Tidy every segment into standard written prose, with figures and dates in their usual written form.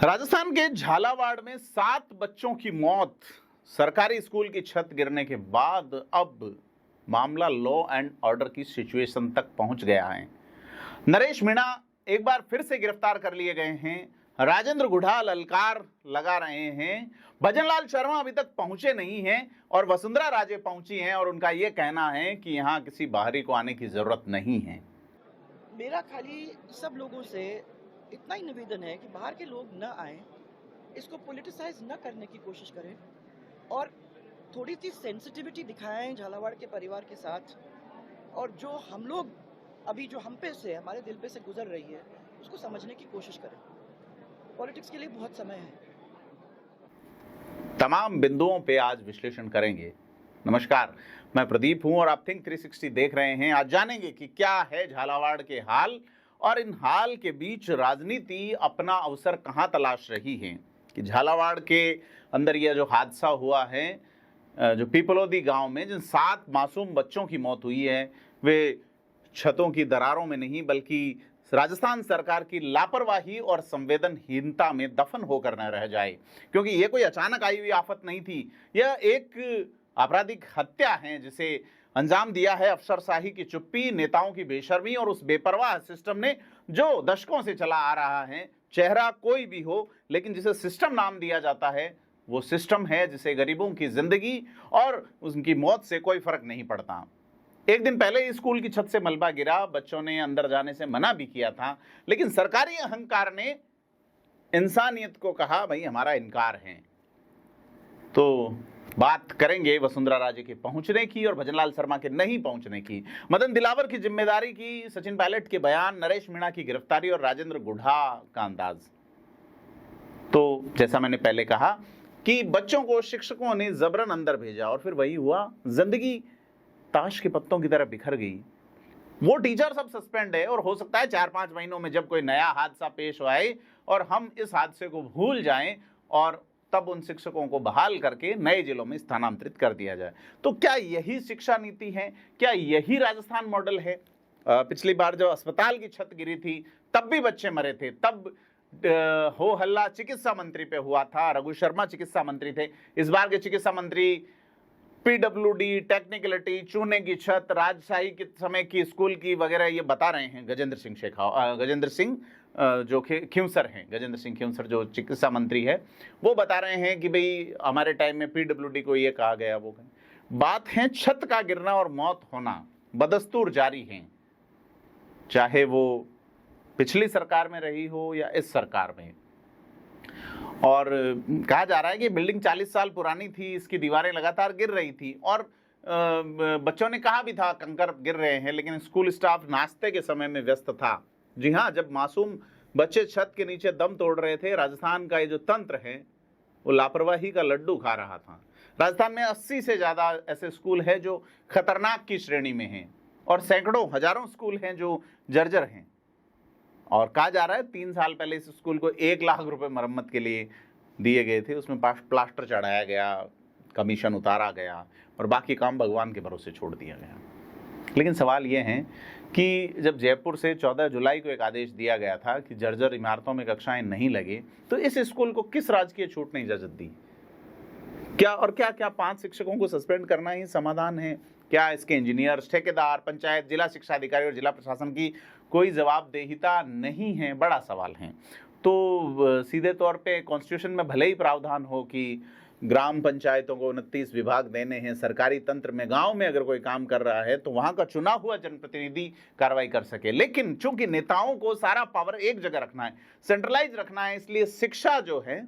राजस्थान के झालावाड़ में 7 बच्चों की मौत सरकारी स्कूल की छत गिरने के बाद अब मामला लॉ एंड ऑर्डर की सिचुएशन तक पहुंच गया है। नरेश मीणा एक बार फिर से गिरफ्तार कर लिए गए हैं। राजेंद्र गुढ़ा ललकार लगा रहे हैं। भजनलाल शर्मा अभी तक पहुंचे नहीं हैं और वसुंधरा राजे पहुंची हैं और उनका यह कहना है कि यहां किसी बाहरी को आने की जरूरत नहीं है। मेरा खाली सब लोगों से इतना ही निवेदन है कि बाहर के लोग न आएं, इसको पॉलिटिसाइज न करने की कोशिश करें और थोड़ी सी सेंसिटिविटी दिखाएं झालावाड़ के परिवार के साथ। और जो हम लोग अभी जो हम पे से हमारे दिल पे से गुजर रही है उसको समझने की कोशिश करें। पॉलिटिक्स के लिए बहुत समय है। तमाम बिंदुओं पे आज विश्लेषण करेंगे। नमस्कार, मैं प्रदीप हूं और आप थिंक 360 देख रहे हैं। आज जानेंगे कि क्या है झालावाड़ के हाल और इन हाल के बीच राजनीति अपना अवसर कहां तलाश रही है कि झालावाड़ के अंदर यह जो हादसा हुआ है, जो पीपलोदी गांव में जिन 7 मासूम बच्चों की मौत हुई है, वे छतों की दरारों में नहीं बल्कि राजस्थान सरकार की लापरवाही और संवेदनहीनता में दफन होकर न रह जाए, क्योंकि यह कोई अचानक आई हुई आफत नहीं थी। यह एक आपराधिक हत्या है जिसे अंजाम दिया है अफसरशाही की चुप्पी, नेताओं की बेशर्मी और उस बेपरवाह सिस्टम ने जो दशकों से चला आ रहा है। चेहरा कोई भी हो लेकिन जिसे सिस्टम नाम दिया जाता है वो सिस्टम है जिसे गरीबों की जिंदगी और उनकी मौत से कोई फर्क नहीं पड़ता। एक दिन पहले स्कूल की छत से मलबा गिरा, बच्चों ने अंदर जाने से मना भी किया था, लेकिन सरकारी अहंकार ने इंसानियत को कहा भाई हमारा इनकार है। तो बात करेंगे वसुंधरा राजे के पहुंचने की और भजनलाल शर्मा के नहीं पहुंचने की, मदन दिलावर की जिम्मेदारी की, सचिन पायलट के बयान, नरेश मीणा की गिरफ्तारी और राजेंद्र गुढ़ा का अंदाज। तो जैसा मैंने पहले कहा कि बच्चों को शिक्षकों ने जबरन अंदर भेजा और फिर वही हुआ, जिंदगी ताश के पत्तों की तरह बिखर गई। वो टीचर सब सस्पेंड है और हो सकता है 4-5 महीनों में जब कोई नया हादसा पेश आए और हम इस हादसे को भूल जाएं और तब उन शिक्षकों को बहाल करके नए जिलों में स्थानांतरित कर दिया जाए। तो क्या यही शिक्षा नीति है? क्या यही राजस्थान मॉडल है? पिछली बार जब अस्पताल की छत गिरी थी तब भी बच्चे मरे थे, तब हो हल्ला चिकित्सा मंत्री पे हुआ था, रघु शर्मा चिकित्सा मंत्री थे। इस बार के चिकित्सा मंत्री पीडब्ल्यूडी, टेक्निकलिटी, चूने की छत, राजशाही के समय की स्कूल की वगैरह ये बता रहे हैं। गजेंद्र सिंह जो खिंवसर हैं, गजेंद्र सिंह खिंवसर जो चिकित्सा मंत्री है, वो बता रहे हैं कि भाई हमारे टाइम में पीडब्ल्यूडी को ये कहा गया वो। बात है छत का गिरना और मौत होना बदस्तूर जारी है, चाहे वो पिछली सरकार में रही हो या इस सरकार में। और कहा जा रहा है कि बिल्डिंग 40 साल पुरानी थी, इसकी दीवारें लगातार गिर रही थी और बच्चों ने कहा भी था कंकर गिर रहे हैं, लेकिन स्कूल स्टाफ नाश्ते के समय में व्यस्त था। जी हाँ, जब मासूम बच्चे छत के नीचे दम तोड़ रहे थे, राजस्थान का ये जो तंत्र है वो लापरवाही का लड्डू खा रहा था। राजस्थान में 80 से ज्यादा ऐसे स्कूल हैं जो खतरनाक की श्रेणी में हैं और सैकड़ों हजारों स्कूल हैं जो जर्जर हैं। और कहा जा रहा है 3 साल पहले इस स्कूल को 1 लाख रुपए मरम्मत के लिए दिए गए थे, उसमें प्लास्टर चढ़ाया गया, कमीशन उतारा गया और बाकी काम भगवान के भरोसे छोड़ दिया गया। लेकिन सवाल ये है कि जब जयपुर से 14 जुलाई को एक आदेश दिया गया था कि जर्जर इमारतों में कक्षाएं नहीं लगे, तो इस स्कूल को किस राजकीय छूट ने इजाजत दी? क्या 5 शिक्षकों को सस्पेंड करना ही समाधान है? क्या इसके इंजीनियर्स, ठेकेदार, पंचायत, जिला शिक्षा अधिकारी और जिला प्रशासन की कोई जवाबदेहिता नहीं है? बड़ा सवाल है। तो सीधे तौर पे कॉन्स्टिट्यूशन में भले ही प्रावधान हो कि ग्राम पंचायतों को 29 विभाग देने हैं, सरकारी तंत्र में गांव में अगर कोई काम कर रहा है तो वहां का चुना हुआ जनप्रतिनिधि कार्रवाई कर सके, लेकिन चूंकि नेताओं को सारा पावर एक जगह रखना है, सेंट्रलाइज रखना है, इसलिए शिक्षा जो है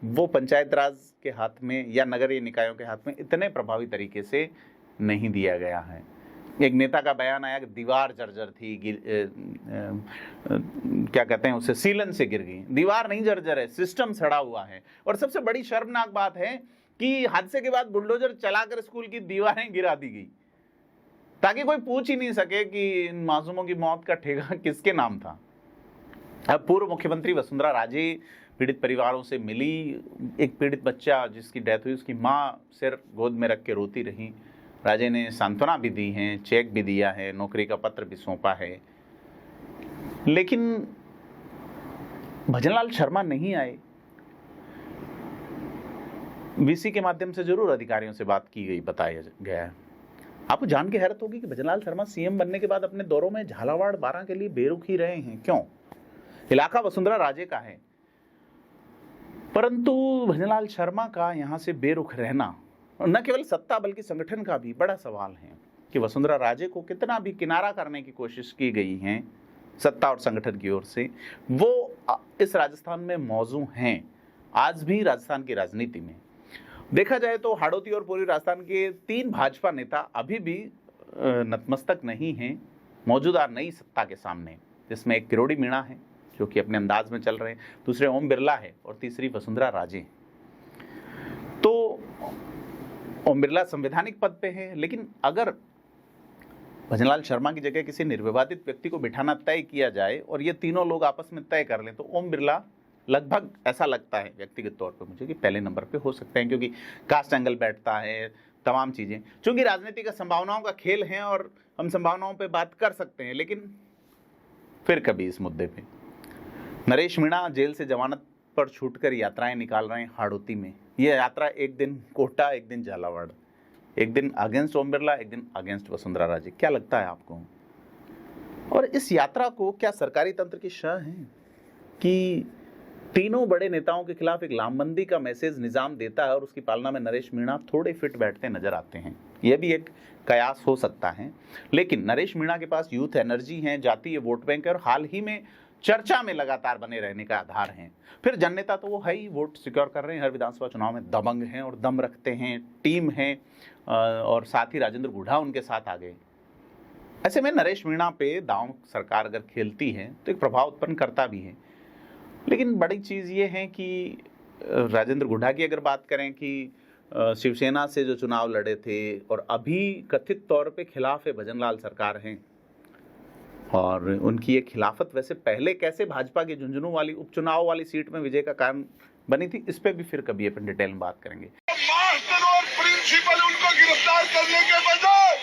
वो पंचायत राज के हाथ में या नगरीय निकायों के हाथ में इतने प्रभावी तरीके से नहीं दिया गया है। एक नेता का बयान आया कि दीवार जर्जर थी, क्या कहते हैं उसे, सीलन से गिर गई। दीवार नहीं जर्जर है, सिस्टम सड़ा हुआ है। और सबसे बड़ी शर्मनाक बात है कि हादसे के बाद बुलडोजर चलाकर स्कूल की दीवारें गिरा दी गई ताकि कोई पूछ ही नहीं सके कि इन मासूमों की मौत का ठेका किसके नाम था। अब पूर्व मुख्यमंत्री वसुंधरा राजे पीड़ित परिवारों से मिली। एक पीड़ित बच्चा जिसकी डेथ हुई, उसकी माँ सिर गोद में रख के रोती रही। राजे ने सांत्वना भी दी है, चेक भी दिया है, नौकरी का पत्र भी सौंपा है, लेकिन भजनलाल शर्मा नहीं आए। वीसी के माध्यम से जरूर अधिकारियों से बात की गई, बताया गया है। आपको जान के हैरत होगी कि भजनलाल शर्मा सीएम बनने के बाद अपने दौरों में झालावाड़, बारां के लिए बेरुख ही रहे हैं। क्यों? इलाका वसुंधरा राजे का है, परंतु भजनलाल शर्मा का यहां से बेरुख रहना न केवल सत्ता बल्कि संगठन का भी बड़ा सवाल है कि वसुंधरा राजे को कितना भी किनारा करने की कोशिश की गई है सत्ता और संगठन की ओर से, वो इस राजस्थान में मौजूद हैं। आज भी राजस्थान की राजनीति में देखा जाए तो हाड़ौती और पूर्वी राजस्थान के 3 भाजपा नेता अभी भी नतमस्तक नहीं हैं मौजूदा नई सत्ता के सामने, जिसमें एक किरोड़ी मीणा है जो कि अपने अंदाज में चल रहे हैं, दूसरे ओम बिरला है और तीसरी वसुंधरा राजे। तो ओम बिरला संवैधानिक पद पे है, लेकिन अगर भजनलाल शर्मा की जगह किसी निर्विवादित व्यक्ति को बिठाना तय किया जाए और ये तीनों लोग आपस में तय कर लें तो ओम बिरला लगभग, ऐसा लगता है व्यक्तिगत तौर पे मुझे, कि पहले नंबर पे हो सकते हैं, क्योंकि कास्ट एंगल बैठता है, तमाम चीजें। चूंकि राजनीति का संभावनाओं का खेल है और हम संभावनाओं पे बात कर सकते हैं, लेकिन फिर कभी इस मुद्दे पे नरेश मीणा जेल से जमानत पर छूटकर यात्राएं निकाल रहे हैं हाड़ौती में। यह यात्रा एक दिन कोटा, एक दिन झालावाड़, एक दिन अगेंस्ट ओम बिरला, एक दिन अगेंस्ट वसुंधरा राजे। क्या लगता है आपको? और इस यात्रा को क्या सरकारी तंत्र की शह है कि तीनों बड़े नेताओं के खिलाफ एक लामबंदी का मैसेज निजाम देता है और उसकी पालना में नरेश मीणा थोड़े फिट बैठते नजर आते हैं? यह भी एक कयास हो सकता है, लेकिन नरेश मीणा के पास यूथ एनर्जी है, जातीय वोट बैंक है और हाल ही में चर्चा में लगातार बने रहने का आधार है। फिर जननेता तो वो है ही, वोट सिक्योर कर रहे हैं, हर विधानसभा चुनाव में दबंग हैं और दम रखते हैं, टीम है, और साथ ही राजेंद्र गुढ़ा उनके साथ आ गए। ऐसे में नरेश मीणा पे दांव सरकार अगर खेलती है तो एक प्रभाव उत्पन्न करता भी है। लेकिन बड़ी चीज़ ये है कि राजेंद्र गुढ़ा की अगर बात करें कि शिवसेना से जो चुनाव लड़े थे और अभी कथित तौर पे खिलाफ है भजनलाल सरकार हैं, और उनकी ये खिलाफत वैसे पहले कैसे भाजपा की झुंझुनू वाली उपचुनाव वाली सीट में विजय का कारण बनी थी, इस पे भी फिर कभी अपन डिटेल में बात करेंगे। मास्टर और प्रिंसिपल उनको गिरफ्तार करने के बजाय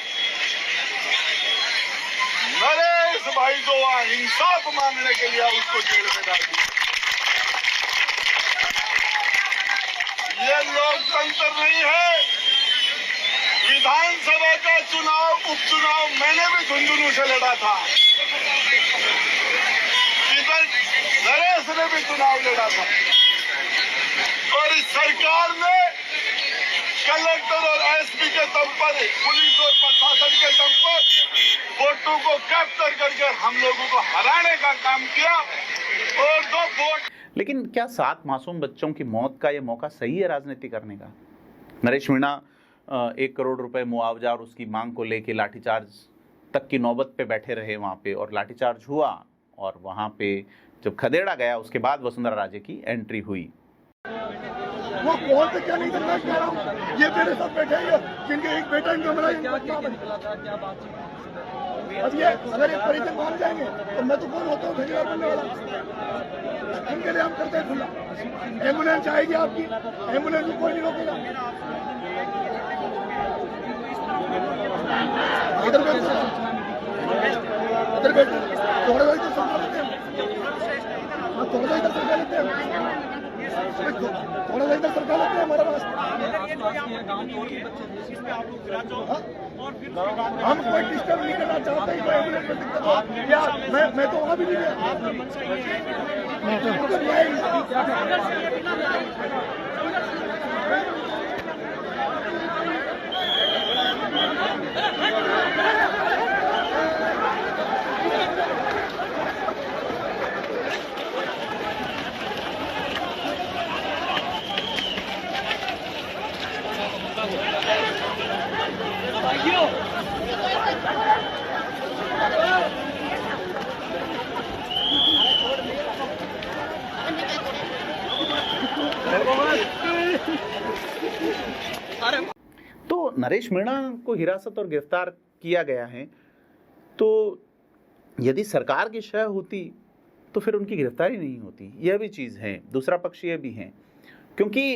नरेश भाई को इंसाफ मांगने के लिए उसको जेल में डाल दिया। ये लोकतंत्र नहीं है। विधानसभा का चुनाव, उपचुनाव मैंने भी झुंझुनू से लड़ा था, इधर नरेश ने भी चुनाव लड़ा था, और इस सरकार ने कलेक्टर और एसपी के दम पर, पुलिस और प्रशासन के दम पर वोटों को कैप्चर करके हम लोगों को हराने का काम किया और 2 वोट। लेकिन क्या 7 मासूम बच्चों की मौत का यह मौका सही है राजनीति करने का? नरेश मीणा 1 करोड़ रुपए मुआवजा और उसकी मांग को लेके लाठीचार्ज तक की नौबत पे बैठे रहे वहाँ पे, और लाठीचार्ज हुआ और वहाँ पे जब खदेड़ा गया उसके बाद वसुंधरा राजे की एंट्री हुई। वो कौन से क्या नहीं करना चाह रहा हूँ, ये मेरे साथ बैठे हैं जिनके एक बेटा इनका बड़ा अब ये अगर एक परिचय मान जाएंगे तो मैं तो कौन होता हूँ ठेकेदार बनने वाला। इनके लिए हम करते हैं खुला। एम्बुलेंस आएगी आपकी, एम्बुलेंस को कोई नहीं रोकेगा। इधर बैठो, इधर बैठो, थोड़ा सा इधर सरका लेते हैं, थोड़ा सा इधर सरका लेते हैं, थोड़ा सा इधर सरका लेते हैं हमारा रास्ता। हम कोई डिस्टर्ब नहीं करना चाहते हैं, कोई एम्बुलेंस में दिक्कत हो या मैं तो वहाँ भी नहीं तो नरेश मीणा को हिरासत और गिरफ्तार किया गया है, तो यदि सरकार की शय होती तो फिर उनकी गिरफ्तारी नहीं होती। यह भी चीज़ है। दूसरा पक्ष यह भी है, क्योंकि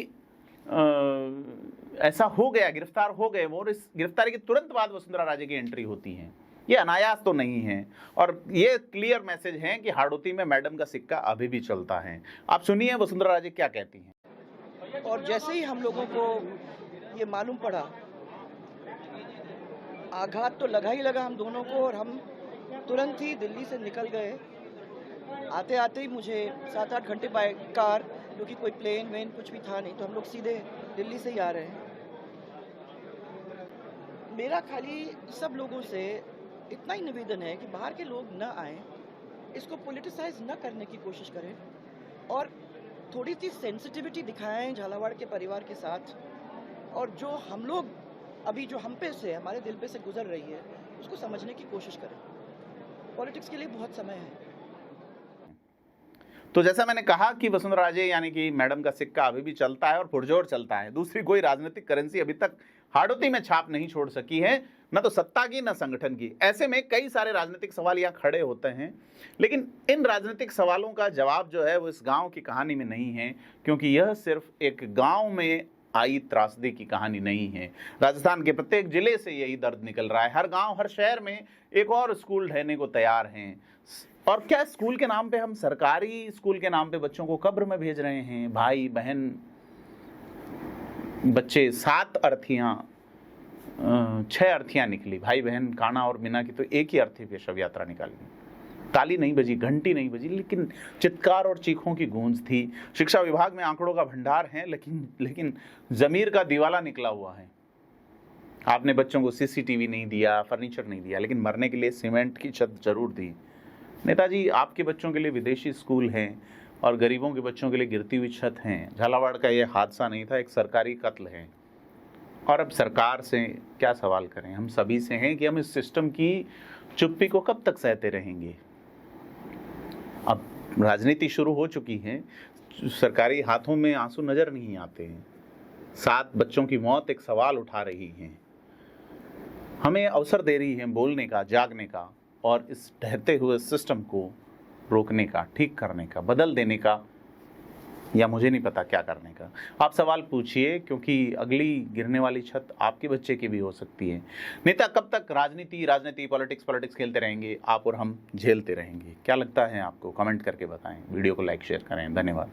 ऐसा हो गया, गिरफ्तार हो गए वो, और इस गिरफ्तारी के तुरंत बाद वसुंधरा राजे की एंट्री होती है ये अनायास तो नहीं है। और ये क्लियर मैसेज है कि हाड़ौती में मैडम का सिक्का अभी भी चलता है। आप सुनिए वसुंधरा राजे क्या कहती हैं। और जैसे ही हम लोगों को ये मालूम पड़ा, आघात तो लगा ही लगा हम दोनों को, और हम तुरंत ही दिल्ली से निकल गए। आते आते ही मुझे 7-8 घंटे बाय कार, क्योंकि कोई प्लेन वेन कुछ भी था नहीं, तो हम लोग सीधे दिल्ली से ही आ रहे हैं। मेरा खाली सब लोगों से इतना ही निवेदन है कि बाहर के लोग न आएं, इसको पॉलिटिसाइज न करने की कोशिश करें, और थोड़ी सी सेंसिटिविटी दिखाएं झालावाड़ के परिवार के साथ, और जो हम लोग अभी जो हम पे से हमारे दिल पे से गुजर रही है उसको समझने की कोशिश करें। पॉलिटिक्स के लिए बहुत समय है। तो जैसा मैंने कहा कि वसुंधरा राजे यानी कि मैडम का सिक्का अभी भी चलता है और पुरजोर चलता है। दूसरी कोई राजनीतिक करेंसी अभी तक हाड़ौती में छाप नहीं छोड़ सकी है, न तो सत्ता की न संगठन की। ऐसे में कई सारे राजनीतिक सवाल यहाँ खड़े होते हैं, लेकिन इन राजनीतिक सवालों का जवाब जो है वो इस गांव की कहानी में नहीं है, क्योंकि यह सिर्फ एक गांव में आई त्रासदी की कहानी नहीं है। राजस्थान के प्रत्येक जिले से यही दर्द निकल रहा है। हर गांव हर शहर में एक और स्कूल ढहने को तैयार हैं। और क्या स्कूल के नाम पे हम सरकारी स्कूल के नाम पे बच्चों को कब्र में भेज रहे हैं? भाई बहन बच्चे 7 अर्थियां 6 अर्थियां निकली, भाई बहन कान्हा और मीना की तो एक ही अर्थी पे शव यात्रा निकाली। ताली नहीं बजी, घंटी नहीं बजी, लेकिन चित्कार और चीखों की गूंज थी। शिक्षा विभाग में आंकड़ों का भंडार है, लेकिन जमीर का दीवाला निकला हुआ है। आपने बच्चों को सीसीटीवी नहीं दिया, फर्नीचर नहीं दिया, लेकिन मरने के लिए सीमेंट की छत जरूर दी। नेताजी, आपके बच्चों के लिए विदेशी स्कूल हैं और गरीबों के बच्चों के लिए गिरती हुई छत हैं। झालावाड़ का ये हादसा नहीं था, एक सरकारी कत्ल है। और अब सरकार से क्या सवाल करें? हम सभी से हैं कि हम इस सिस्टम की चुप्पी को कब तक सहते रहेंगे। अब राजनीति शुरू हो चुकी है, सरकारी हाथों में आंसू नजर नहीं आते हैं। 7 बच्चों की मौत एक सवाल उठा रही है, हमें अवसर दे रही है बोलने का, जागने का, और इस ढहते हुए सिस्टम को रोकने का, ठीक करने का, बदल देने का, या मुझे नहीं पता क्या करने का। आप सवाल पूछिए, क्योंकि अगली गिरने वाली छत आपके बच्चे की भी हो सकती है। नेता कब तक राजनीति पॉलिटिक्स खेलते रहेंगे? आप और हम झेलते रहेंगे। क्या लगता है आपको? कमेंट करके बताएं। वीडियो को लाइक शेयर करें। धन्यवाद।